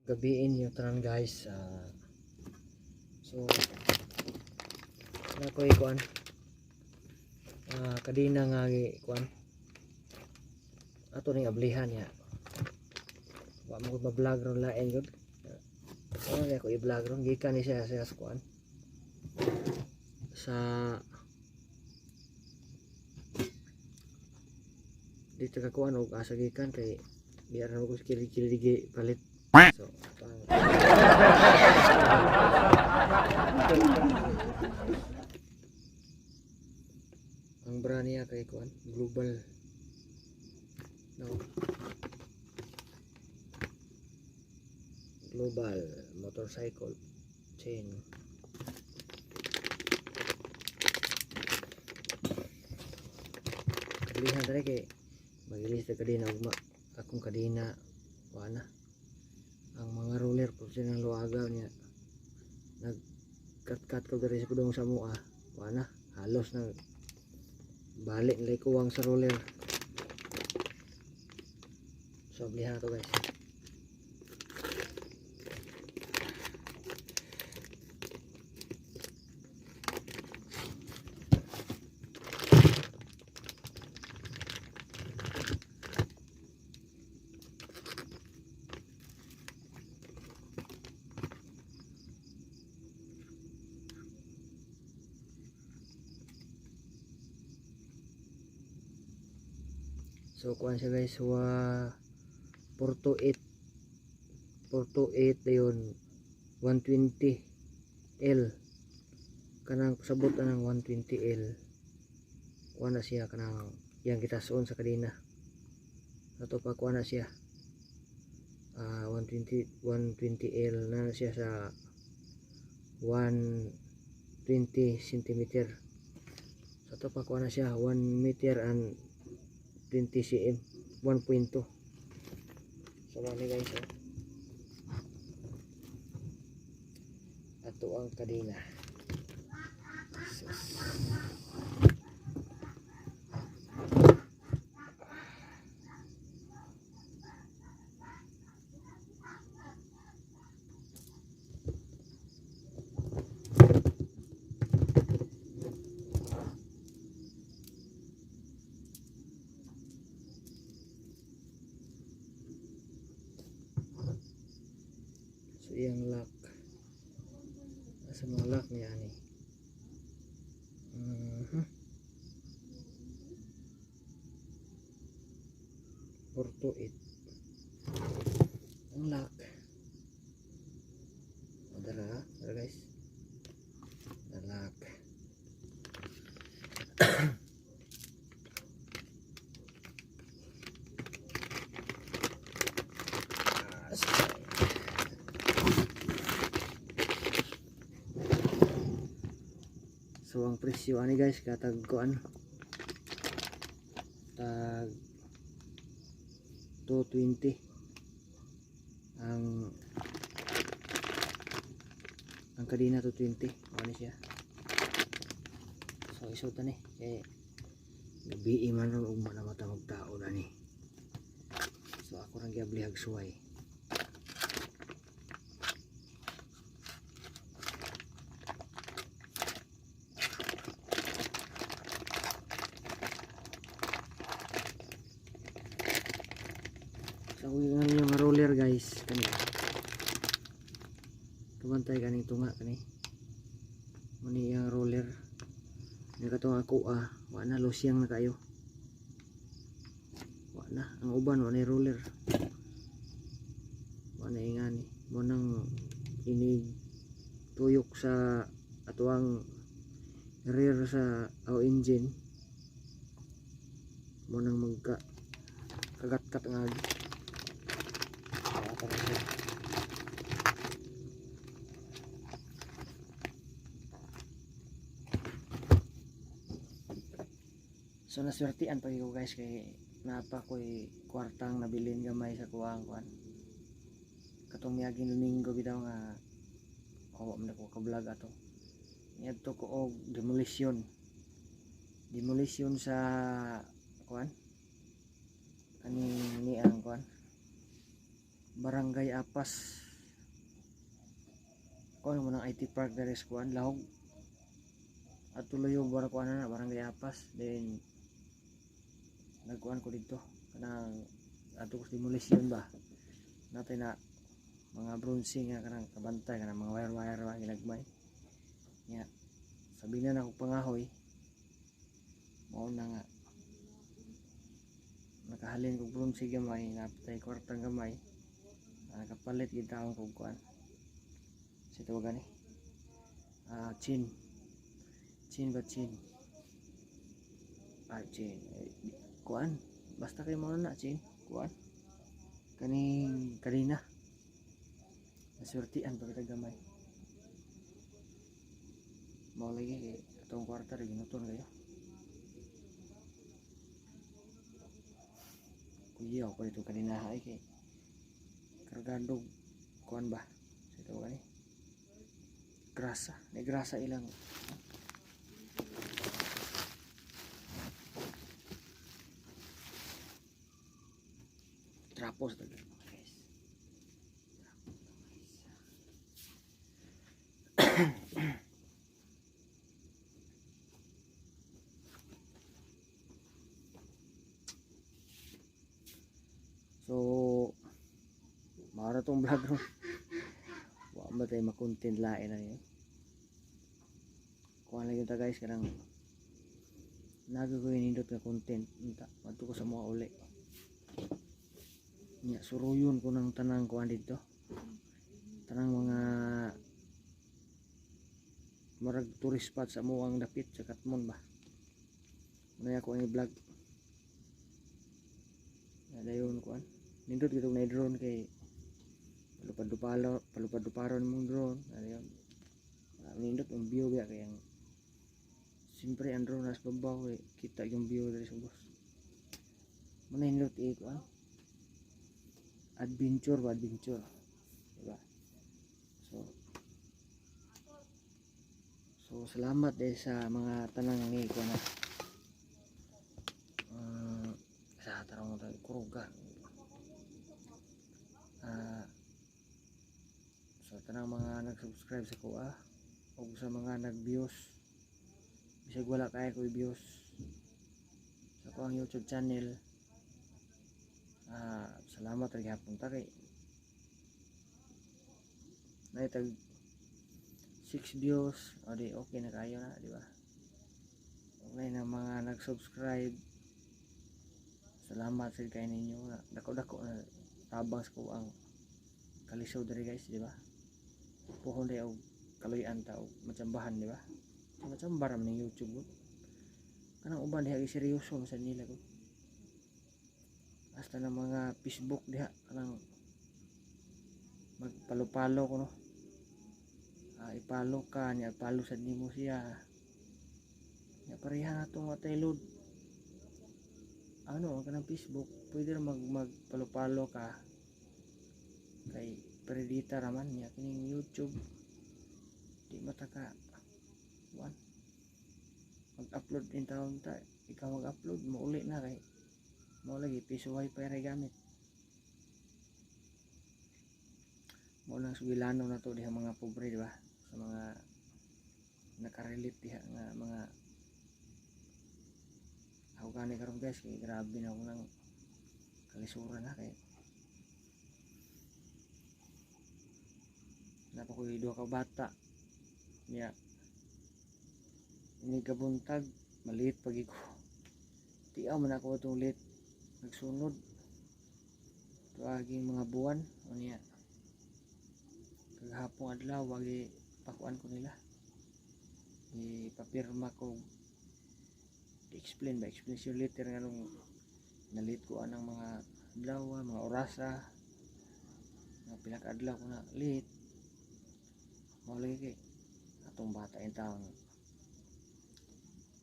gabiin yung tanan guys. So na ko ikuan kadina nga ikuan ato ning ablihan ya wa mo ma-vlog ron lain gud kaya ko i-vlog ron gikan ni siya sa kuan sa dito ka kuan og asa gikan kay biar ko kili-kili palit so ang brand niya kay kuan global no global motorcycle chain kalihan tadi kay magilis ta kadina ugma akong kadina wala ang mga roller po siya ng luagaw niya nagkat-kat ko dari sa kudong sa mua wala halos na balik nilay kuwang sa roller so blihan to guys. So kuan siya guys Porto 8 dayon 120L kanang pasabot na ng 120L kuan na siya kanang yang kita suon sa kadina ato pa kuan na siya 120L na siya sa 120 cm ato pa kuan na siya 1 meter and 20 cm 1.2 so mani guys ato ang kadina yang lock sa mga lock niya ni Porto 8 ang lock dara guys the lock so ang presyo ani guys katag kuan tag 220 ang kadina 220 ano siya so isuta ni kay gabi man ron ug manamata magtao na ni so ako rang giablihag suway so ang yung roller guys kani kabantay kaning tunga kani mani yung roller ni katong ako wala na losyang na kayo wala ang uban wala roller wala ingani mo nang inig tuyok sa atuang rear sa engine mo nang magka kagat-kat nga so naswertian pa ko guys kay napa ko'y kwartang nabilin gamay sa kuwang kuan katong miyagin Domingo bitaw nga awa man ko ka vlog ato niadto ko og demolition sa kuan kani ni ang kuan Barangay Apas kuan mo ng IT park dari sa kuan lahog at tuloy bara kuan na barangay Apas, then nagkuan ko dito kanang ato ko demolition ba natay na mga bronzing nga kanang kabantay kanang mga wire ba ginagmay nya sabi na ako pangahoy mao na nga nakahalin kog bronze gamay napatay kwartang gamay nakapalit gid taon kog kuan sa tawagan ni chin ba chin chin kuan basta kay mo na chin kuan kaning kanina nasurtian pag gamay mao lagi kay atong kwarta rin ginuton kayo kuyaw ko dito kanina ay kay kargado kuan ba sa ito kani grasa ilang trapos talaga guys. So mara tong vlog ron wa ba tayo makontent lain na yun kuha lang yun ta guys kanang nagagawin nindot nga content unta madto ko sa mga uli nya suruyon ko ng tanang kuha dito tanang mga marag tourist spot sa muang dapit sa Katmon ba muna ako ang i-vlog dayon kuan nindot gitong na drone kay palupad-duparon mong drone dayon nindot ang view kaya kay ang siyempre ang drone nas babaw kita yung view dari sa bus muna nindot kuan adventure diba so salamat dahil sa mga tanang ni kuan na sa tarong mo tayo kurugan so tanang mga nag-subscribe sa kuha o sa mga nag-views bisag wala kaya ko i-views sa kuha YouTube channel salamat rin hapon ta kay naitag 6 views o di okay na kayo na di ba okay na mga nag-subscribe salamat sa kayo ninyo na dako na tabang sa kuang kalisaw dari guys di ba puhon day og kaluyan ta og matsambahan di ba matsambar man ng YouTube kanang uban diha seryoso sa nila ko hasta na mga Facebook diha kanang magpalo-palo ko no ipalo ka niya palo sa nimo siya niya pareha na itong load ano kanang Facebook pwede na magpalo-palo ka kay predita raman niya kining YouTube di mataka mag-upload din taon ta ikaw mag-upload mo uli na kay mo lagi piso wifi ray gamit mo lang subilano na to diha mga pobre di ba sa mga nakarelate diha nga mga ako gani karon guys kay grabe na ako ng kalisuran na kay napakuy duha ka bata niya ini kabuntag maliit pagi ko tiaw man ako itong lit nagsunod tuaging mga buwan o niya kaghapong adlaw wagi pakuan ko nila ipapirma ko explain explanation letter nga nung nalit ko anang mga adlaw mga orasa nga pila ka adlaw ko na lit mao lagi kay atong bata in taon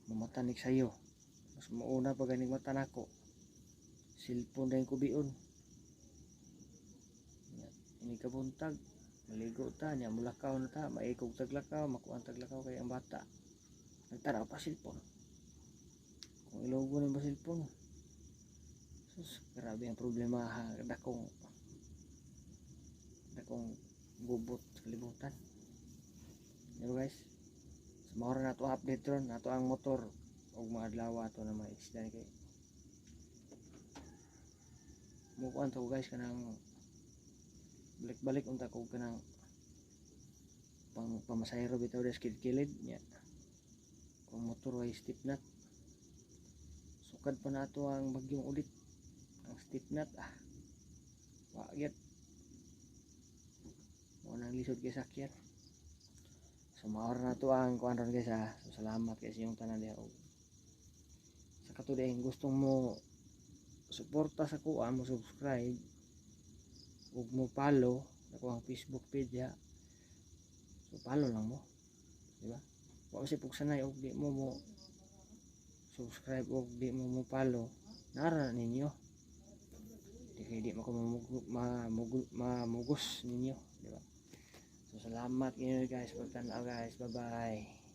mamatanik sayo mas mauna pa ganing mata nako cellphone din ko biun ini kabuntag maligo ta niya mulakaw na ta maikog taglakaw makuang taglakaw kay ang bata nagtanaw pa cellphone kung ilogo na ba cellphone sus grabe ang problema dakong gubot sa kalibutan Yo guys, so mao ra nato update ron nato ang motor og mga adlaw ato na mga accident kay mukuan to guys kanang balik-balik unta ko kanang pamasahero bitaw des kilid nya kung motor way step nut sukad pa nato ang bagyong ulit ang step nut wagit mo nang lisod kay sakyan. So maor na to ang kuan ron guys so salamat kay sa inyong tanan diha og sa katuday gustong mo suporta sa kuha mo subscribe ug mo follow ako ang Facebook page ha. So follow lang mo, di ba? Wa si pugsanay og di mo subscribe og di mo follow nara ninyo. Di mo ko mamugos ninyo, di ba? So salamat inyo guys pagtanaw guys. Bye bye.